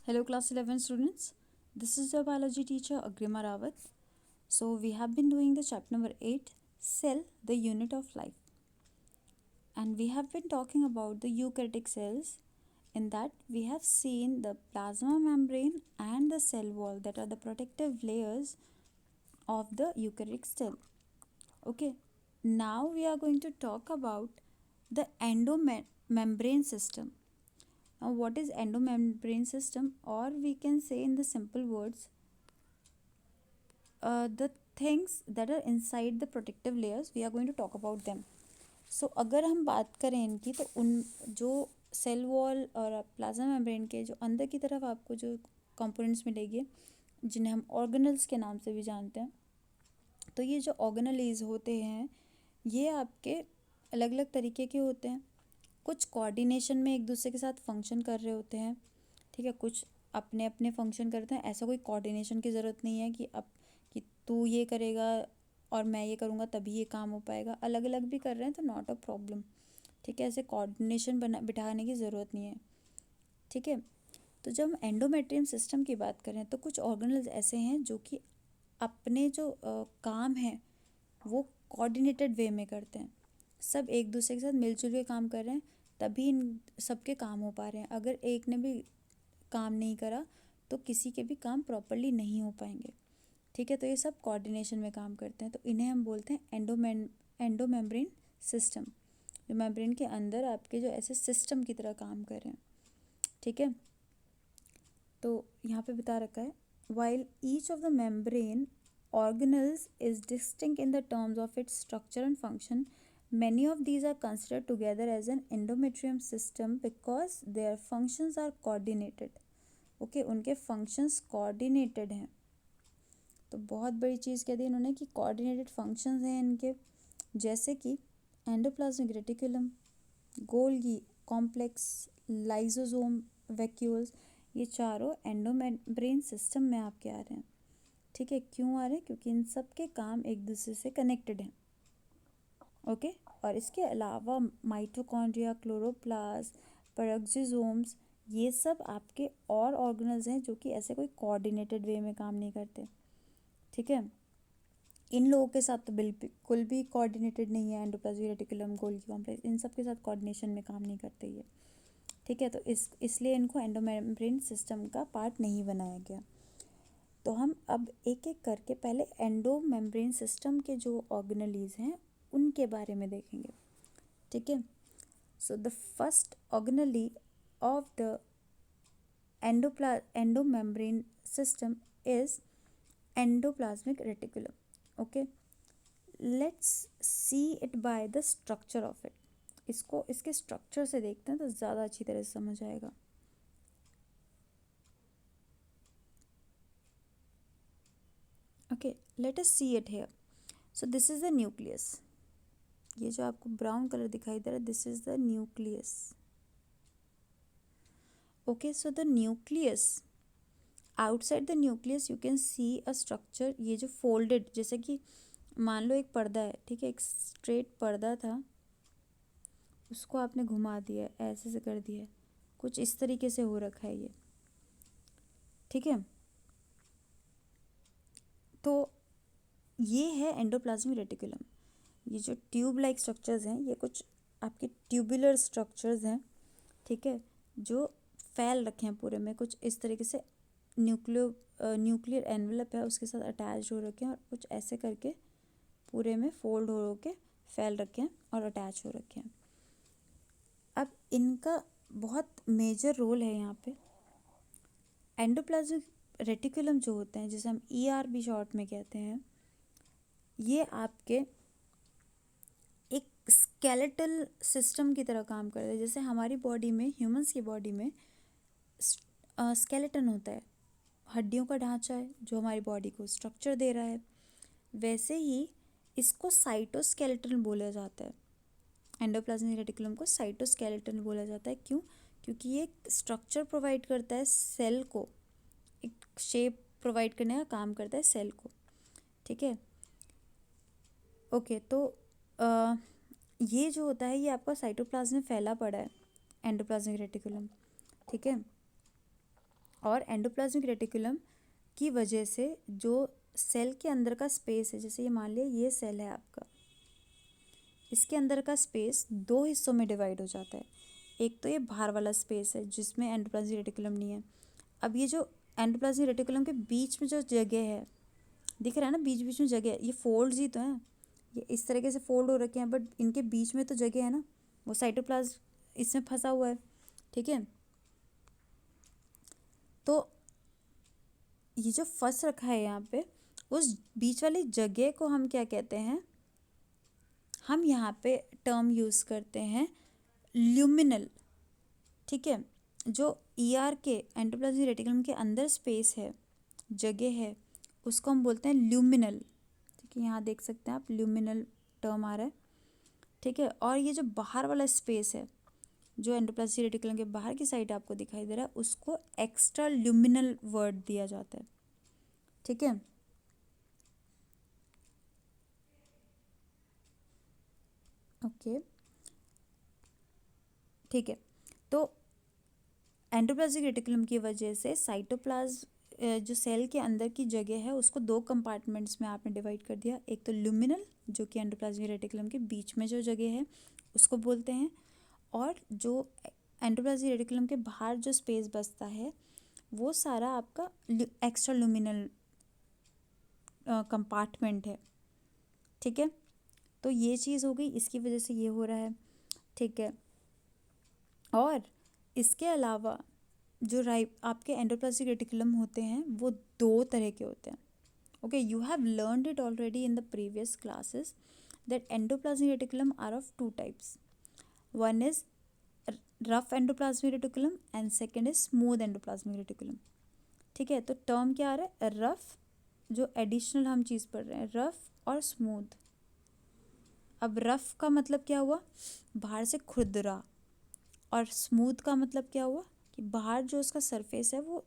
Hello, class 11 students. This is your biology teacher Agrima Rawat. So, we have been doing the chapter number 8 Cell, the unit of life. And we have been talking about the eukaryotic cells. In that, we have seen the plasma membrane and the cell wall, that are the protective layers of the eukaryotic cell. Okay, now we are going to talk about the endomembrane system. Now, what is endomembrane system, or we can say in the simple words, the things that are inside the protective layers, we are going to talk about them. So अगर हम बात करें इनकी, तो उन जो cell wall और plasma membrane के जो अंदर की तरफ आपको जो कंपोनेंट्स मिलेंगे, जिन्हें हम ऑर्गेनल्स के नाम से भी जानते हैं, तो ये जो ऑर्गेनलीज होते हैं ये आपके अलग अलग तरीके के होते हैं. कुछ कोऑर्डिनेशन में एक दूसरे के साथ फंक्शन कर रहे होते हैं, ठीक है. कुछ अपने अपने फंक्शन करते हैं. ऐसा कोई कोऑर्डिनेशन की ज़रूरत नहीं है कि तू ये करेगा और मैं ये करूँगा तभी ये काम हो पाएगा. अलग अलग भी कर रहे हैं तो नॉट अ प्रॉब्लम, ठीक है. ऐसे कोऑर्डिनेशन बिठाने की ज़रूरत नहीं है, ठीक है. तो जब हम एंडोमेट्रियम सिस्टम की बात करें तो कुछ ऑर्गेनल्स ऐसे हैं जो कि अपने जो काम है वो कोऑर्डिनेटेड वे में करते हैं. सब एक दूसरे के साथ मिलजुल के काम कर रहे हैं, तभी इन सबके काम हो पा रहे हैं. अगर एक ने भी काम नहीं करा तो किसी के भी काम प्रॉपरली नहीं हो पाएंगे, ठीक है. तो ये सब कोऑर्डिनेशन में काम करते हैं, तो इन्हें हम बोलते हैं एंडोमेम्ब्रेन सिस्टम, जो मेम्ब्रेन के अंदर आपके जो ऐसे सिस्टम की तरह काम कर रहे हैं, ठीक है. तो यहाँ पे बता रखा है, while each of the membrane organelles is distinct in the terms of its structure and function, many of these are considered together as an endometrium system because their functions are coordinated. Okay, उनके functions coordinated हैं. तो बहुत बड़ी चीज़ कह दी इन्होंने कि coordinated functions हैं इनके, जैसे कि endoplasmic reticulum, Golgi complex, lysosome, vacuoles, ये चारों एंडोमेम्ब्रेन सिस्टम में आपके आ रहे हैं, ठीक है. क्यों आ रहे हैं? क्योंकि इन सब के काम एक दूसरे से कनेक्टेड हैं. ओके. और इसके अलावा माइटोकॉन्ड्रिया, क्लोरोप्लास्ट, पेरोक्सिसोम्स, ये सब आपके और ऑर्गेनल्स हैं जो कि ऐसे कोई कोऑर्डिनेटेड वे में काम नहीं करते, ठीक है. इन लोगों के साथ तो बिल्कुल भी कोऑर्डिनेटेड नहीं है. एंडोप्लाज्मिक रेटिकुलम, गोल्गी कॉम्प्लेक्स, इन सब के साथ कोऑर्डिनेशन में काम नहीं करते ये, ठीक है. तो इसलिए इनको एंडोमेम्ब्रेन सिस्टम का पार्ट नहीं बनाया गया. तो हम अब एक एक करके पहले एंडोमेम्ब्रेन सिस्टम के जो ऑर्गेनलीज हैं उनके बारे में देखेंगे, ठीक है. So the first organelle of the endomembrane system is endoplasmic reticulum. Okay, let's see it by the structure of it. इसको इसके स्ट्रक्चर से देखते हैं तो ज़्यादा अच्छी तरह से समझ आएगा. Okay, let us see it here. So this is the nucleus. ये जो आपको ब्राउन कलर दिखाई दे रहा है, this is the nucleus. Okay, so the nucleus, outside the nucleus you can C a structure. ये जो फोल्डेड, जैसे कि मान लो एक पर्दा है, ठीक है. एक स्ट्रेट पर्दा था, उसको आपने घुमा दिया, ऐसे से कर दिया, कुछ इस तरीके से हो रखा है ये, ठीक है. तो ये है एंडोप्लाज्मिक रेटिकुलम. ये जो ट्यूब लाइक स्ट्रक्चर्स हैं ये कुछ आपके ट्यूबुलर स्ट्रक्चर्स हैं, ठीक है, जो फैल रखे हैं पूरे में, कुछ इस तरीके से न्यूक्लियर एनवेलप है उसके साथ अटैच हो रखे हैं, और कुछ ऐसे करके पूरे में फोल्ड हो के फैल रखे हैं और अटैच हो रखे हैं. अब इनका बहुत मेजर रोल है यहाँ पे. एंडोप्लाज्मिक रेटिकुलम जो होते हैं, जिसे हम ER भी शॉर्ट में कहते हैं, ये आपके एक स्केलेटल सिस्टम की तरह काम करते हैं. जैसे हमारी बॉडी में, ह्यूमंस की बॉडी में स्केलेटन होता है, हड्डियों का ढांचा है जो हमारी बॉडी को स्ट्रक्चर दे रहा है, वैसे ही इसको साइटोस्केलेटन बोला जाता है. एंडोप्लाज्मिक रेटिकुलम को साइटोस्केलेटन बोला जाता है. क्यों? क्योंकि ये स्ट्रक्चर प्रोवाइड करता है सेल को, एक शेप प्रोवाइड करने का काम करता है सेल को, ठीक है. ओके, तो ये जो होता है ये आपका साइटोप्लाज्म में फैला पड़ा है, एंडोप्लाज्मिक रेटिकुलम, ठीक है. और एंडोप्लाज्मिक रेटिकुलम की वजह से जो सेल के अंदर का स्पेस है, जैसे ये मान लिया ये सेल है आपका, इसके अंदर का स्पेस दो हिस्सों में डिवाइड हो जाता है। एक तो ये बाहर वाला स्पेस है जिसमें एंडोप्लाज्मिक रेटिकुलम नहीं है। अब ये जो एंडोप्लाज्मिक रेटिकुलम के बीच में जो जगह है, दिख रहा है ना, बीच बीच में जगह है, ये फोल्ड्स ही तो हैं, ये इस तरीके से फोल्ड हो रखे हैं, बट इनके बीच में तो जगह है ना, वो साइटोप्लाज्म इसमें फंसा हुआ है। ठीक है, तो ये जो फंस रखा है यहाँ पे, उस बीच वाली जगह को हम क्या कहते हैं, हम यहाँ पे टर्म यूज़ करते हैं ल्यूमिनल। ठीक है, जो ईआर के एंडोप्लाज्मिक रेटिकुलम के अंदर स्पेस है, जगह है, उसको हम बोलते हैं ल्यूमिनल। ठीक है, यहाँ देख सकते हैं आप, ल्यूमिनल टर्म आ रहा है। ठीक है, और ये जो बाहर वाला स्पेस है, जो एंडोप्लाज्मिक रेटिकुलम के बाहर की साइड आपको दिखाई दे रहा है, उसको एक्स्ट्रा ल्यूमिनल वर्ड दिया जाता है। ठीक है, ओके, ठीक है। तो एंडोप्लाज्मिक रेटिकुलम की वजह से साइटोप्लाज्म जो सेल के अंदर की जगह है उसको दो कंपार्टमेंट्स में आपने डिवाइड कर दिया। एक तो ल्यूमिनल, जो कि एंडोप्लाज्मिक रेटिकुलम के बीच में जो जगह है उसको बोलते हैं, और जो एंडोप्लाज्मिक रेटिकुलम के बाहर जो स्पेस बचता है वो सारा आपका एक्स्ट्रा ल्यूमिनल कंपार्टमेंट है। ठीक है, तो ये चीज़ हो गई, इसकी वजह से ये हो रहा है। ठीक है, और इसके अलावा जो आपके एंडोप्लाज्मिक रेटिकुलम होते हैं वो दो तरह के होते हैं। Okay, you have learned it already in the previous classes that endoplasmic reticulum are of two types. One is rough endoplasmic reticulum and second is smooth endoplasmic reticulum. ठीक है, तो टर्म क्या आ रहा है, रफ, जो एडिशनल हम चीज़ पढ़ रहे हैं, रफ और स्मूथ। अब रफ का मतलब क्या हुआ, बाहर से खुरदरा, और स्मूथ का मतलब क्या हुआ कि बाहर जो उसका सरफेस है वो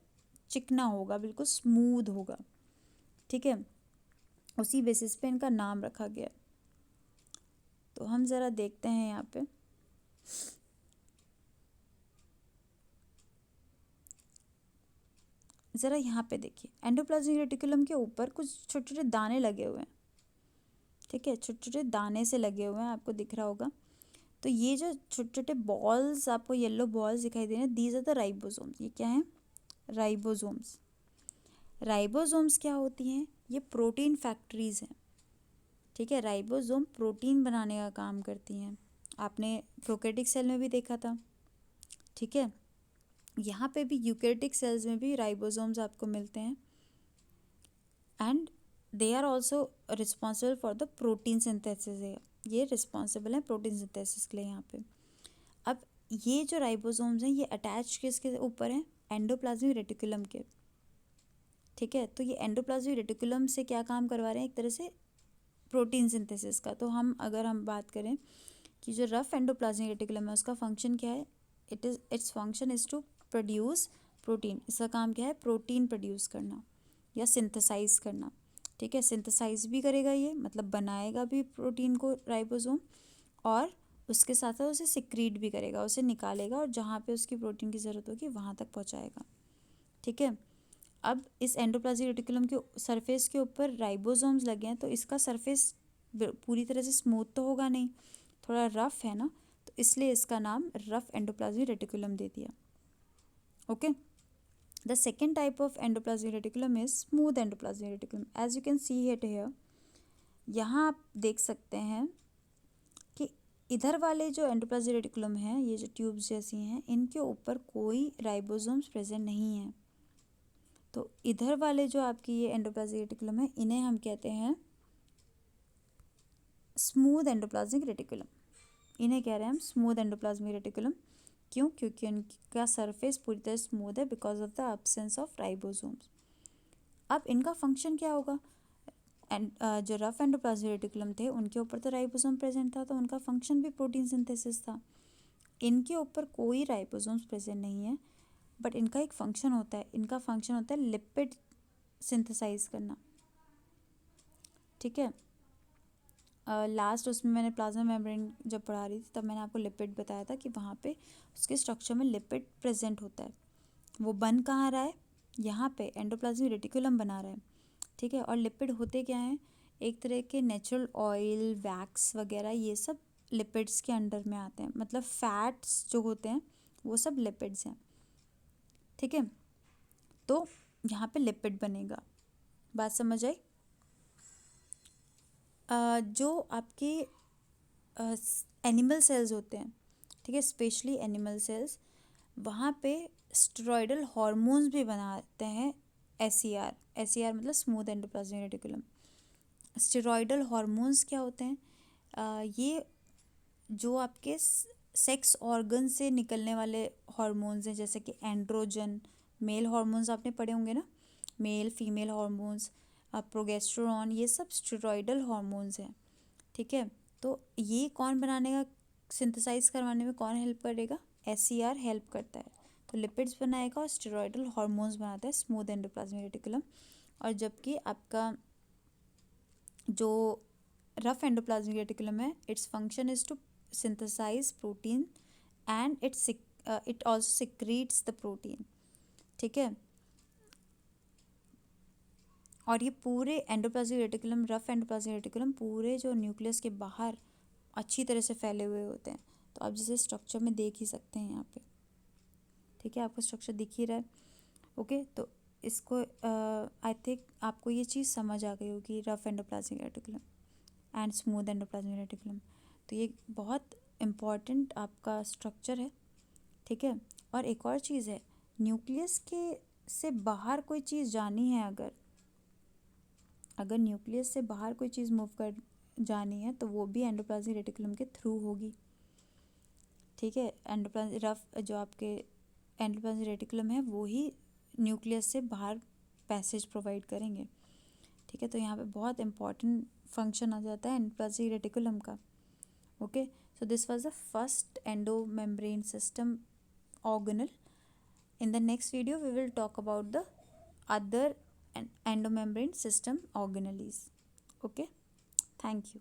चिकना होगा, बिल्कुल स्मूथ होगा। ठीक है, उसी बेसिस पे इनका नाम रखा गया। तो हम ज़रा देखते हैं यहाँ पे, ज़रा यहाँ पे देखिए, एंडोप्लाज्मिक रेटिकुलम के ऊपर कुछ छोटे छोटे दाने लगे हुए हैं। ठीक है, छोटे छोटे दाने से लगे हुए हैं, आपको दिख रहा होगा। तो ये जो छोटे छोटे बॉल्स आपको येलो बॉल्स दिखाई दे रहे हैं, दीज आर द राइबोसोम्स। ये क्या है, राइबोसोम्स। राइबोसोम्स क्या होती हैं, ये प्रोटीन फैक्ट्रीज हैं। ठीक है, राइबोसोम प्रोटीन बनाने का काम करती हैं, आपने प्रोकैरियोटिक सेल में भी देखा था। ठीक है, यहाँ पे भी यूकैरियोटिक सेल्स में भी राइबोसोम्स आपको मिलते हैं, and they are also responsible for the protein synthesis है। ये रिस्पॉन्सिबल हैं प्रोटीन सिंथेसिस के लिए यहाँ पे। अब ये जो राइबोसोम्स हैं ये अटैच किसके ऊपर हैं, एंडोप्लाज्मिक रेटिकुलम के। ठीक है, तो ये एंडोप्लाज्मिक रेटिकुलम से क्या काम करवा रहे हैं, एक तरह से प्रोटीन सिंथेसिस का। तो अगर हम बात करें कि जो रफ एंडोप्लाज्मिक रेटिकुलम है उसका फंक्शन क्या है, its function is to produce protein. इसका काम क्या है, प्रोटीन प्रोड्यूस करना या सिंथेसाइज करना। ठीक है, सिंथेसाइज भी करेगा ये, मतलब बनाएगा भी प्रोटीन को राइबोसोम, और उसके साथ साथ उसे सिक्रीट भी करेगा, उसे निकालेगा और जहाँ पे उसकी प्रोटीन की ज़रूरत होगी वहाँ तक पहुँचाएगा। ठीक है, अब इस एंडोप्लाज्मिक रेटिकुलम के सरफेस के ऊपर राइबोसोम्स लगे हैं, तो इसका सरफेस पूरी तरह से स्मूथ तो होगा नहीं, थोड़ा रफ है ना, तो इसलिए इसका नाम रफ एंडोप्लाज्मिक रेटिकुलम दे दिया। Okay, the second type of endoplasmic reticulum is smooth endoplasmic reticulum. As you can see it here, यहाँ आप देख सकते हैं कि इधर वाले जो एंडोप्लाज्मिक रेटिकुलम हैं, ये जो ट्यूब्स जैसी हैं, इनके ऊपर कोई राइबोसोम्स प्रेजेंट नहीं है। तो इधर वाले जो आपकी ये एंडोप्लाज्मिक रेटिकुलम है, इन्हें हम कहते हैं स्मूथ एंडोप्लाज्मिक रेटिकुलम। इन्हें कह रहे हैं हम स्मूथ एंडोप्लाज्मिक रेटिकुलम। क्यों, क्योंकि उनका सरफेस पूरी तरह स्मूथ है because of the absence of ribosomes. अब इनका फंक्शन क्या होगा, एंड जो रफ एंडोप्लाज्मिक रेटिकुलम थे उनके ऊपर तो राइबोसोम प्रेजेंट था, तो उनका फंक्शन भी प्रोटीन सिंथेसिस था। इनके ऊपर कोई राइबोसोम्स प्रेजेंट नहीं है, बट इनका एक फंक्शन होता है, इनका फंक्शन होता है लिपिड सिंथेसाइज करना। ठीक है, लास्ट उसमें मैंने प्लाज्मा मेम्ब्रेन जब पढ़ा रही थी तब मैंने आपको लिपिड बताया था कि वहाँ पे उसके स्ट्रक्चर में लिपिड प्रेजेंट होता है। वो बन कहाँ रहा है, यहाँ पे एंडोप्लाज्मिक रेटिकुलम बना रहा है, ठीक है। और लिपिड होते क्या हैं, एक तरह के नेचुरल ऑयल, वैक्स वगैरह, ये सब लिपिड्स के अंडर में आते हैं, मतलब फैट्स जो होते हैं वो सब लिपिड्स हैं, ठीक है। तो यहाँ पे लिपिड बनेगा, बात समझ आई। जो आपके एनिमल सेल्स होते हैं, ठीक है, स्पेशली एनिमल सेल्स, वहाँ पे स्टेरॉयडल हार्मोन्स भी बनाते हैं, एस ई आर मतलब smooth endoplasmic reticulum. Steroidal hormones क्या होते हैं, ये जो आपके सेक्स ऑर्गन से निकलने वाले हार्मोन्स हैं, जैसे कि एंड्रोजन, मेल हार्मोन्स आपने पढ़े होंगे ना, मेल फीमेल हार्मोन्स, प्रोगेस्टेरॉन, ये सब स्टेरॉयडल हार्मोन्स हैं, ठीक है। तो ये कौन बनाने का, सिंथेसाइज करवाने में कौन हेल्प करेगा, एस हेल्प करता है। तो लिपिड्स बनाएगा और स्टेरॉयडल हार्मोन्स बनाता है स्मूथ एंडोप्लाज्मिक रेटिकुलम। और जबकि आपका जो रफ एंडोप्लाज्मिक रेटिकुलम है, its function is to synthesise protein and it also secretes the protein, ठीक है। और ये पूरे endoplasmic reticulum, rough endoplasmic reticulum पूरे जो न्यूक्लियस के बाहर अच्छी तरह से फैले हुए होते हैं। तो आप जिसे स्ट्रक्चर में देख ही सकते हैं यहाँ पे, ठीक है, आपको स्ट्रक्चर दिख ही रहा है। ओके, तो इसको आई थिंक आपको ये चीज़ समझ आ गई होगी, rough endoplasmic reticulum and smooth endoplasmic reticulum. तो ये बहुत इम्पॉर्टेंट आपका स्ट्रक्चर है, ठीक है। और एक और चीज़ है, न्यूक्लियस के से बाहर कोई चीज़ जानी है, अगर न्यूक्लियस से बाहर कोई चीज़ मूव कर जानी है तो वो भी एंडोप्लाज्मिक रेटिकुलम के थ्रू होगी, ठीक है। रफ जो आपके एंडोप्लाज्मिक रेटिकुलम है वो ही न्यूक्लियस से बाहर पैसेज प्रोवाइड करेंगे, ठीक है। तो यहाँ पे बहुत इंपॉर्टेंट फंक्शन आ जाता है एंडोप्लाज्मिक रेटिकुलम का। Okay, so this was the first endo membrane system organelle. In the next video we will talk about the other endomembrane system organelles. Okay, thank you.